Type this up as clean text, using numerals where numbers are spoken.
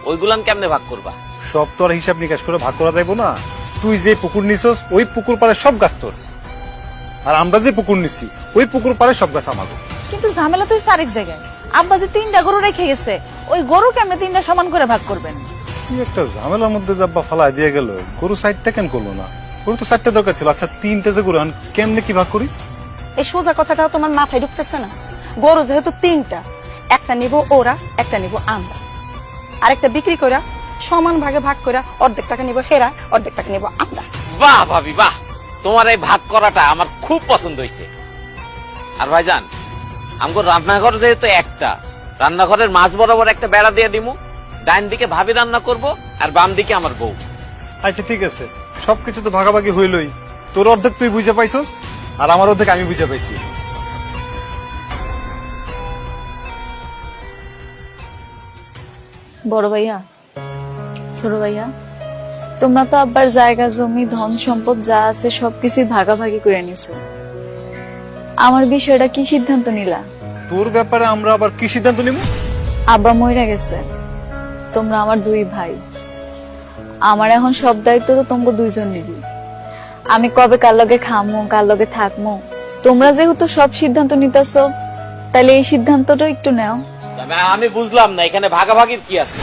ওইগুলান কেমনে ভাগ করবা? সব তোর হিসাব নিকাশ করে ভাগ করা যাইবো না। তুই যে পুকুর নিছস ওই পুকুর পাড়ে সব গাছ তোর, আর আমরা যে পুকুর নিছি ওই পুকুর পাড়ে সব গাছ আমাদের। কিন্তু ঝামেলা তো আরেক জায়গায়। আব্বা যে 3টা গরু রেখে গেছে, ওই গরু কেমনে 3টা সমান করে ভাগ করবেন? কি একটা ঝামেলার মধ্যে যাব্বা ফালাই দিয়ে গেল। গরু 4টা কেন করলো না? গরু তো 4টা দরকার ছিল। আচ্ছা 3টা যে গরু কেমনে কি ভাগ করি? এই সোজা কথাটাও তোমার মাথায় ঢুকতেছে না? গরু যেহেতু 3টা, একটা নিব ওরা, একটা নিব আমরা, আরেকটা বিক্রি করা সমান ভাগে ভাগ করা অর্ধেক টাকা নিব হেরা, অর্ধেক টাকা নিব আমরা। বাহ ভাবি বাহ, তোমার এই ভাগ করাটা আমার খুব পছন্দ হয়েছে। আর ভাইজান, আমগো রান্নাঘর যেহেতু একটা, রান্নাঘরের মাঝ বরাবর একটা বেড়া দিয়ে দিমু। ডাইন দিকে ভাবি রান্না করব, আর বাম দিকে আমার বউ। আচ্ছা ঠিক আছে, সবকিছু তো ভাগাভাগি হইলই। তোর অর্ধেক তুই বুঝে পাইছস, আর আমার অর্ধেক আমি বুঝে পাইছি। বড় ভাইয়া, ছোট ভাইয়া, তোমরা তো আব্বার জায়গা জমি ধন সম্পদ যা আছে সবকিছুই ভাগাভাগি করে নিছো। আমার বিষয়টা কি সিদ্ধান্ত নিলা? তোর ব্যাপারে আমরা আবার কি সিদ্ধান্ত নিব? আব্বা মইরা গেছে, তোমরা আমার 2 ভাই। আমার এখন সব দায়িত্ব তো তোমরা 2 নিবি। আমি কবে কার লগে খামো, কার লগে থাকমো, তোমরা যেহেতু সব সিদ্ধান্ত নিতেছো, তাহলে এই সিদ্ধান্তটা একটু নাও। আমি বুঝলাম না এখানে ভাগাভাগির কি আছে।